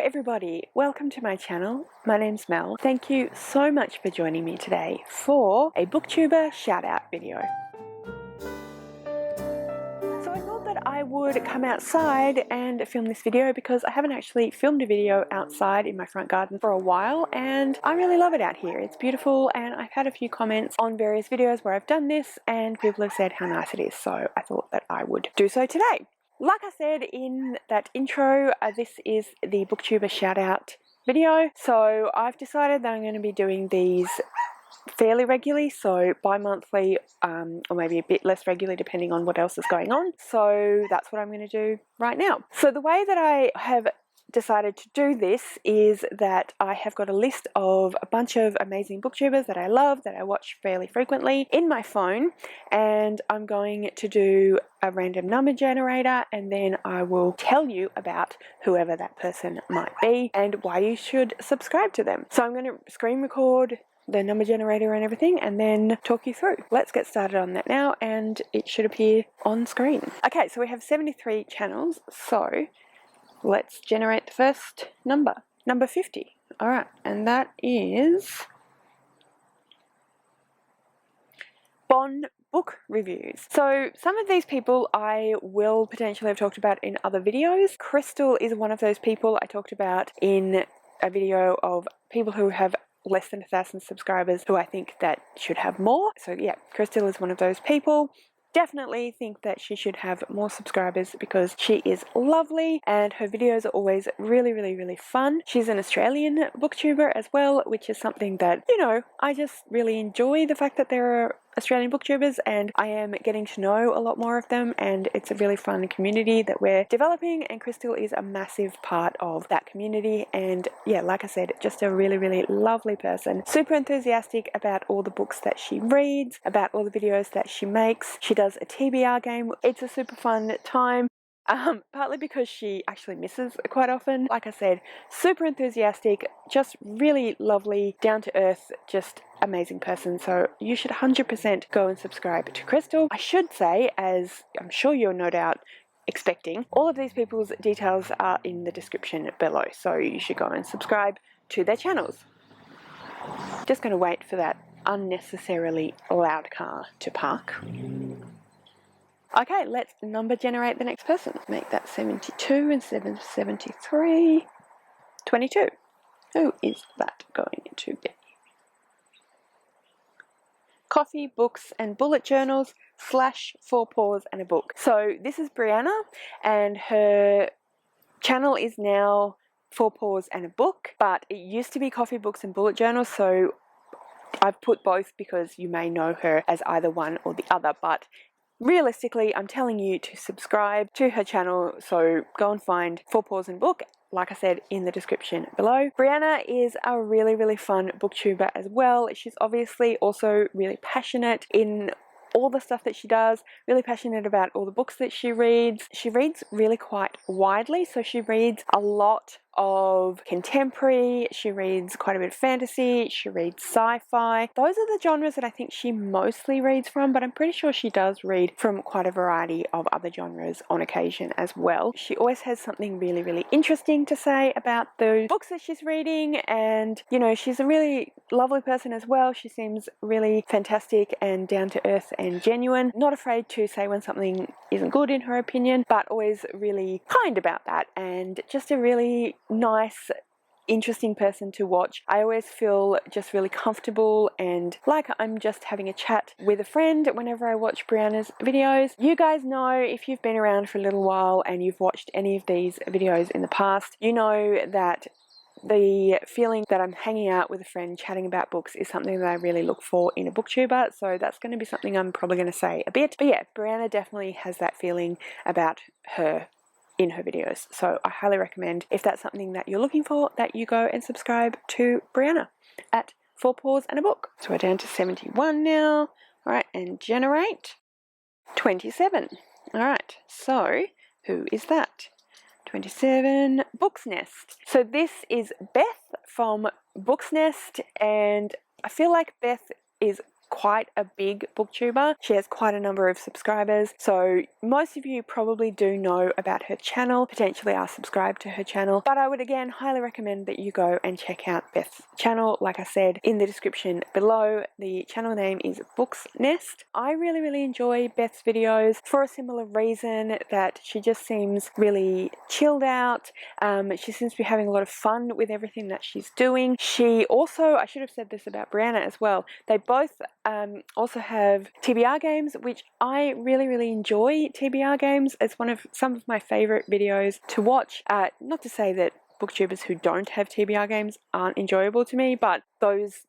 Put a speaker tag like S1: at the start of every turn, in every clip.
S1: everybody, welcome to my channel. My name's Mel. Thank you so much for joining me today for a BookTuber shout out video. So I thought that I would come outside and film this video because I haven't actually filmed a video outside in my front garden for a while and I really love it out here. It's beautiful and I've had a few comments on various videos where I've done this and people have said how nice it is, so I thought that I would do so today. Like I said in that intro, this is the BookTuber shout out video. So I've decided that I'm going to be doing these fairly regularly, so bi-monthly or maybe a bit less regularly depending on what else is going on. So that's what I'm going to do right now. So the way that I have decided to do this is that I have got a list of a bunch of amazing booktubers that I love, that I watch fairly frequently in my phone, and I'm going to do a random number generator and then I will tell you about whoever that person might be and why you should subscribe to them. So I'm going to screen record the number generator and everything and then talk you through. Let's get started on that now and it should appear on screen. Okay, so we have 73 channels, so let's generate the first number, number 50. All right, and that is Bon Book Reviews. So some of these people I will potentially have talked about in other videos. Crystal is one of those people I talked about in a video of people who have less than 1,000 subscribers who I think that should have more. So yeah, Crystal is one of those people. Definitely think that she should have more subscribers because she is lovely and her videos are always really fun. She's an Australian booktuber as well, which is something that, you know, I just really enjoy the fact that there are Australian booktubers and I am getting to know a lot more of them and it's a really fun community that we're developing and Crystal is a massive part of that community and yeah, like I said, just a really lovely person. Super enthusiastic about all the books that she reads, about all the videos that she makes. She does a TBR game. It's a super fun time. Partly because she actually misses quite often. Like I said, super enthusiastic, just really lovely, down to earth, just amazing person. So you should 100% go and subscribe to Crystal. I should say, as I'm sure you're no doubt expecting, all of these people's details are in the description below. So you should go and subscribe to their channels. Just going to wait for that unnecessarily loud car to park. Okay, let's number generate the next person. Make that 72 instead of 73. 22. Who is that going to be? Coffee, books and bullet journals / 4 paws and a book. So this is Brianna and her channel is now 4 paws and a book, but it used to be coffee, books and bullet journals, so I've put both because you may know her as either one or the other, but realistically, I'm telling you to subscribe to her channel, so go and find 4 Paws and Book, like I said, in the description below. Brianna is a really fun booktuber as well. She's obviously also really passionate in all the stuff that she does, really passionate about all the books that she reads. She reads really quite widely, so she reads a lot of contemporary, she reads quite a bit of fantasy, she reads sci-fi. Those are the genres that I think she mostly reads from, but I'm pretty sure she does read from quite a variety of other genres on occasion as well. She always has something really interesting to say about the books that she's reading, and you know, she's a really lovely person as well. She seems really fantastic and down to earth and genuine, not afraid to say when something isn't good in her opinion, but always really kind about that, and just a really nice, interesting person to watch. I always feel just really comfortable and like I'm just having a chat with a friend whenever I watch Brianna's videos. You guys know, if you've been around for a little while and you've watched any of these videos in the past, you know that the feeling that I'm hanging out with a friend chatting about books is something that I really look for in a booktuber, so that's going to be something I'm probably going to say a bit. But yeah, Brianna definitely has that feeling about her in her videos, so I highly recommend, if that's something that you're looking for, that you go and subscribe to Brianna at 4 Paws and a Book. So we're down to 71 now. Alright, and generate 27. Alright, so who is that? 27, Book's Nest. So this is Beth from Book's Nest, and I feel like Beth is quite a big booktuber. She has quite a number of subscribers, so most of you probably do know about her channel, potentially are subscribed to her channel, but I would again highly recommend that you go and check out Beth's channel. Like I said in the description below, the channel name is Books Nest. I really enjoy Beth's videos for a similar reason, that she just seems really chilled out. She seems to be having a lot of fun with everything that she's doing. She also, I should have said this about Brianna as well, they both also have TBR games, which I really enjoy. TBR games as some of my favorite videos to watch. Not to say that booktubers who don't have TBR games aren't enjoyable to me, but those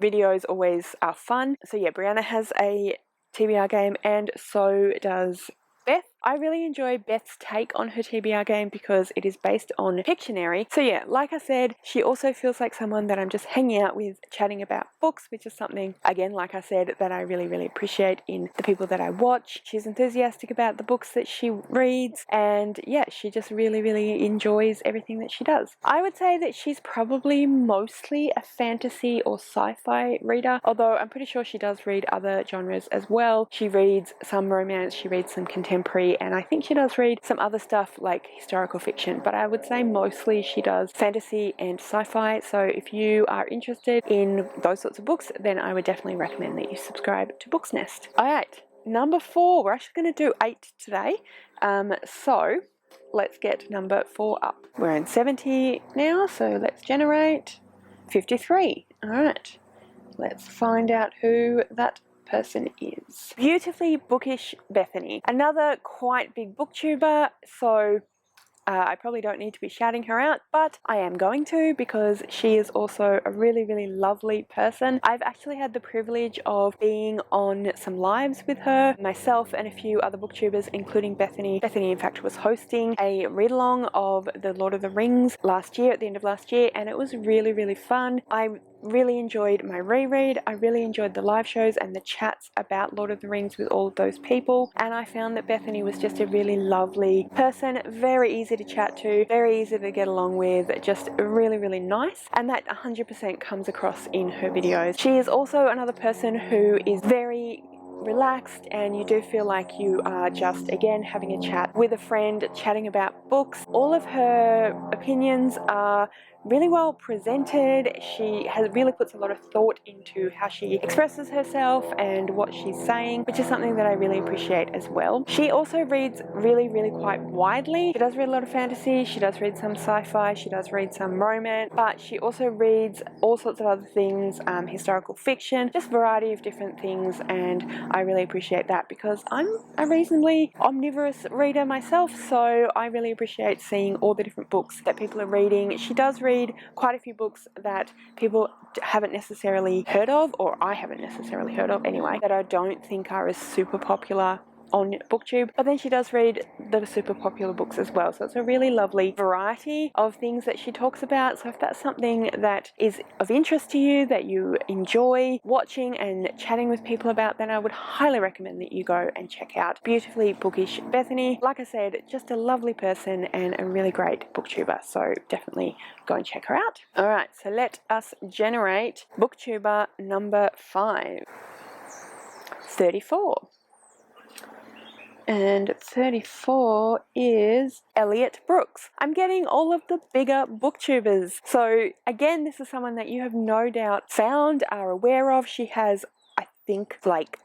S1: videos always are fun. So yeah, Brianna has a TBR game and so does Beth. I really enjoy Beth's take on her TBR game because it is based on Pictionary. So yeah, like I said, she also feels like someone that I'm just hanging out with, chatting about books, which is something, again, like I said, that I really appreciate in the people that I watch. She's enthusiastic about the books that she reads, and yeah, she just really enjoys everything that she does. I would say that she's probably mostly a fantasy or sci-fi reader, although I'm pretty sure she does read other genres as well. She reads some romance, she reads some contemporary, and I think she does read some other stuff like historical fiction, but I would say mostly she does fantasy and sci-fi. So if you are interested in those sorts of books, then I would definitely recommend that you subscribe to Books Nest. Alright, number 4. We're actually going to do 8 today. So let's get number 4 up. We're in 70 now, so let's generate 53. Alright, let's find out who that person is. Beautifully Bookish Bethany, another quite big booktuber, so I probably don't need to be shouting her out, but I am going to because she is also a really lovely person. I've actually had the privilege of being on some lives with her, myself and a few other booktubers, including Bethany. Bethany, in fact, was hosting a read-along of The Lord of the Rings last year, at the end of last year, and it was really fun. I really enjoyed my reread. I really enjoyed the live shows and the chats about Lord of the Rings with all of those people, and I found that Bethany was just a really lovely person, very easy to chat to, very easy to get along with, just really nice, and that 100% comes across in her videos. She is also another person who is very relaxed, and you do feel like you are just, again, having a chat with a friend, chatting about books. All of her opinions are really well presented. She really puts a lot of thought into how she expresses herself and what she's saying, which is something that I really appreciate as well. She also reads really quite widely. She does read a lot of fantasy, she does read some sci-fi, she does read some romance, but she also reads all sorts of other things, historical fiction, just a variety of different things, and I really appreciate that because I'm a reasonably omnivorous reader myself, so I really appreciate seeing all the different books that people are reading. She does read quite a few books that people haven't necessarily heard of, or I haven't necessarily heard of anyway, that I don't think are as super popular on BookTube, but then she does read the super popular books as well, so it's a really lovely variety of things that she talks about. So if that's something that is of interest to you, that you enjoy watching and chatting with people about, then I would highly recommend that you go and check out Beautifully Bookish Bethany. Like I said, just a lovely person and a really great booktuber, so definitely go and check her out. Alright, so let us generate booktuber number 5. 34. And 34 is Elliot Brooks. I'm getting all of the bigger booktubers. So again, this is someone that you have no doubt found, are aware of. She has, I think, like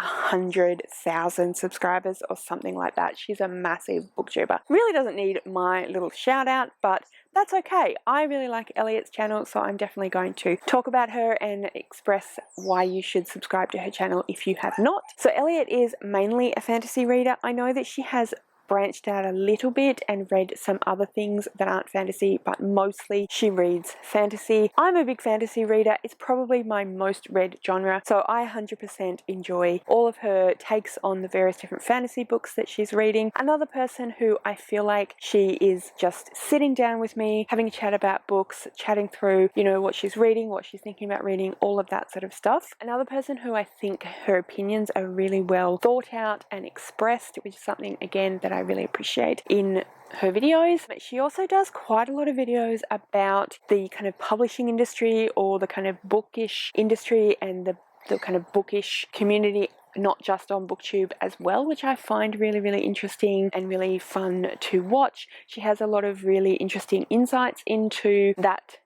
S1: 100,000 subscribers or something like that. She's a massive booktuber. Really doesn't need my little shout out, but that's okay. I really like Elliot's channel, so I'm definitely going to talk about her and express why you should subscribe to her channel if you have not. So Elliot is mainly a fantasy reader. I know that she has branched out a little bit and read some other things that aren't fantasy, but mostly she reads fantasy. I'm a big fantasy reader. It's probably my most read genre, so I 100% enjoy all of her takes on the various different fantasy books that she's reading. Another person who I feel like she is just sitting down with me, having a chat about books, chatting through, you know, what she's reading, what she's thinking about reading, all of that sort of stuff. Another person who I think her opinions are really well thought out and expressed, which is something, again, that I really appreciate in her videos. But she also does quite a lot of videos about the kind of publishing industry or the kind of bookish industry and the the kind of bookish community, not just on BookTube as well, which I find really, really interesting and really fun to watch. She has a lot of really interesting insights into that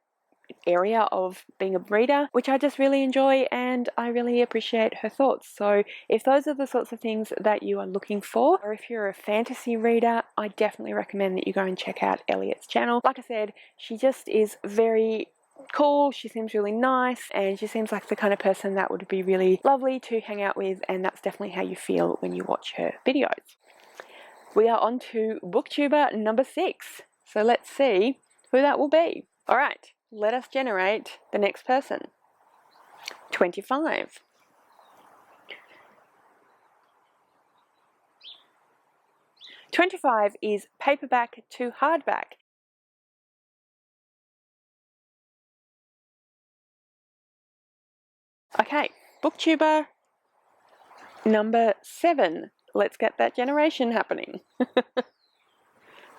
S1: area of being a reader, which I just really enjoy, and I really appreciate her thoughts. So if those are the sorts of things that you are looking for, or if you're a fantasy reader, I definitely recommend that you go and check out Elliot's channel. Like I said, she just is very cool, she seems really nice, and she seems like the kind of person that would be really lovely to hang out with, and that's definitely how you feel when you watch her videos. We are on to BookTuber number 6, so let's see who that will be. Alright, let us generate the next person. 25. $25 is paperback to hardback. Okay, BookTuber number 7. Let's get that generation happening.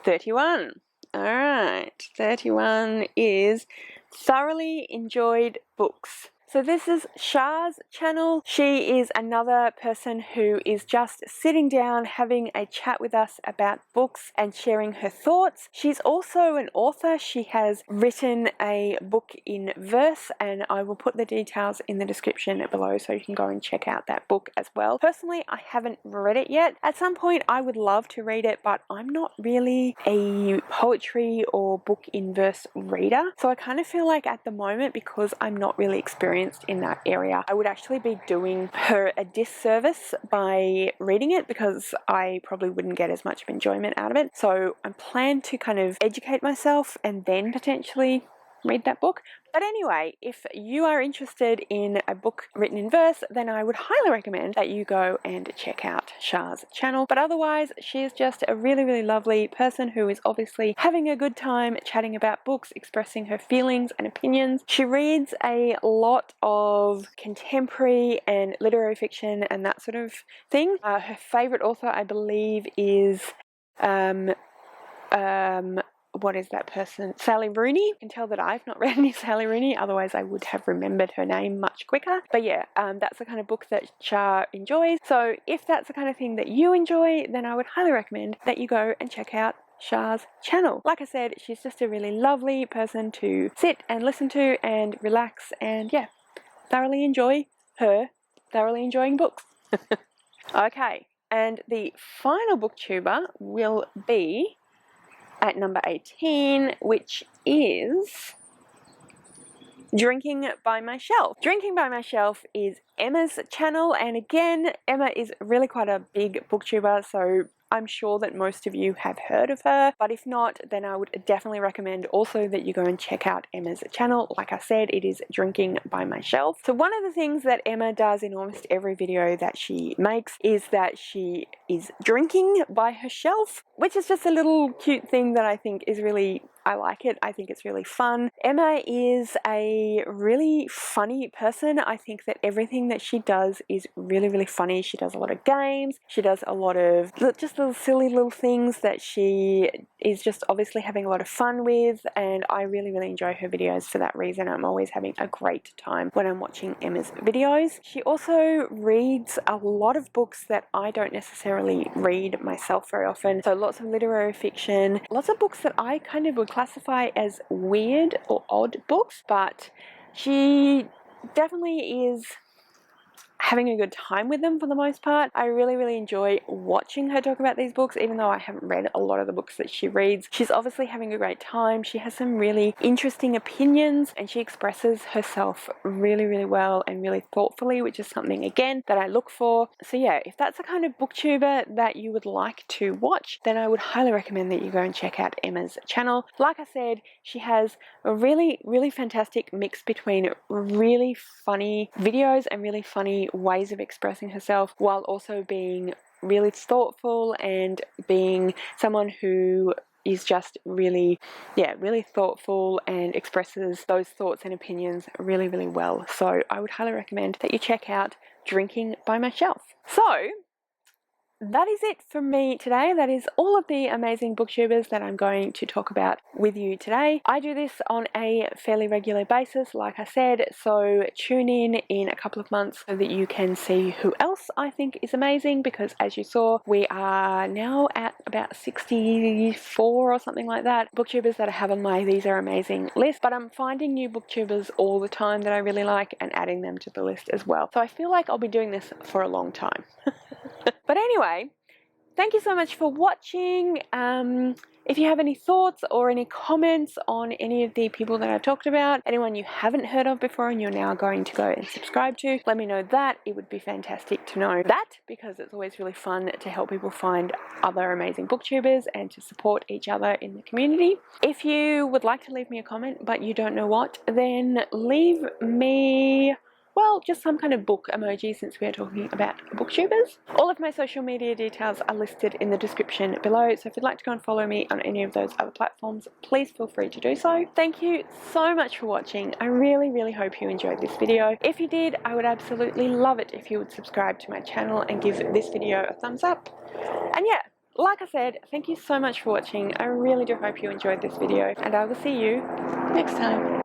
S1: 31. Alright, 31 is thoroughly enjoyed books. So this is Shah's channel. She is another person who is just sitting down having a chat with us about books and sharing her thoughts. She's also an author. She has written a book in verse, and I will put the details in the description below so you can go and check out that book as well. Personally, I haven't read it yet. At some point I would love to read it, but I'm not really a poetry or book in verse reader. So I kind of feel like at the moment, because I'm not really experienced in that area, I would actually be doing her a disservice by reading it, because I probably wouldn't get as much enjoyment out of it. So I plan to kind of educate myself and then potentially read that book. But anyway, if you are interested in a book written in verse, then I would highly recommend that you go and check out Shah's channel. But otherwise, she is just a really, really lovely person who is obviously having a good time chatting about books, expressing her feelings and opinions. She reads a lot of contemporary and literary fiction and that sort of thing. Her favourite author, I believe, is what is that person? Sally Rooney. You can tell that I've not read any Sally Rooney, otherwise I would have remembered her name much quicker. But yeah, that's the kind of book that Shah enjoys. So if that's the kind of thing that you enjoy, then I would highly recommend that you go and check out Shah's channel. Like I said, she's just a really lovely person to sit and listen to and relax, and yeah, thoroughly enjoy her thoroughly enjoying books. Okay, and the final BookTuber will be at number 18, which is Drinking by My Shelf. Drinking by My Shelf is Emma's channel, and again, Emma is really quite a big BookTuber, so I'm sure that most of you have heard of her, but if not, then I would definitely recommend also that you go and check out Emma's channel. Like I said, it is Drinking by My Shelf. So one of the things that Emma does in almost every video that she makes is that she is drinking by her shelf, which is just a little cute thing that I think is really, I like it. I think it's really fun. Emma is a really funny person. I think that everything that she does is really, really funny. She does a lot of games. She does a lot of just little silly little things that she is just obviously having a lot of fun with, and I really, really enjoy her videos for that reason. I'm always having a great time when I'm watching Emma's videos. She also reads a lot of books that I don't necessarily read myself very often. So lots of literary fiction, lots of books that I kind of would classify as weird or odd books, but she definitely is having a good time with them for the most part. I really, really enjoy watching her talk about these books, even though I haven't read a lot of the books that she reads. She's obviously having a great time. She has some really interesting opinions, and she expresses herself really, really well and really thoughtfully, which is something, again, that I look for. So yeah, if that's the kind of BookTuber that you would like to watch, then I would highly recommend that you go and check out Emma's channel. Like I said, she has a really, really fantastic mix between really funny videos and really funny ways of expressing herself, while also being really thoughtful and being someone who is just really, yeah, really thoughtful and expresses those thoughts and opinions really, really well. So I would highly recommend that you check out Drinking by My Shelf. So that is it from me today. That is all of the amazing booktubers that I'm going to talk about with you today. I do this on a fairly regular basis, like I said, so tune in a couple of months so that you can see who else I think is amazing, because as you saw, we are now at about 64 or something like that booktubers that I have on my These Are Amazing list, but I'm finding new booktubers all the time that I really like and adding them to the list as well. So I feel like I'll be doing this for a long time. But anyway, thank you so much for watching. If you have any thoughts or any comments on any of the people that I've talked about, anyone you haven't heard of before and you're now going to go and subscribe to, let me know that. It would be fantastic to know that, because it's always really fun to help people find other amazing booktubers and to support each other in the community. If you would like to leave me a comment but you don't know what, then leave me, well, just some kind of book emoji, since we are talking about booktubers. All of my social media details are listed in the description below, so if you'd like to go and follow me on any of those other platforms, please feel free to do so. Thank you so much for watching. I really hope you enjoyed this video. If you did, I would absolutely love it if you would subscribe to my channel and give this video a thumbs up. And yeah, like I said, thank you so much for watching. I really do hope you enjoyed this video, and I will see you next time.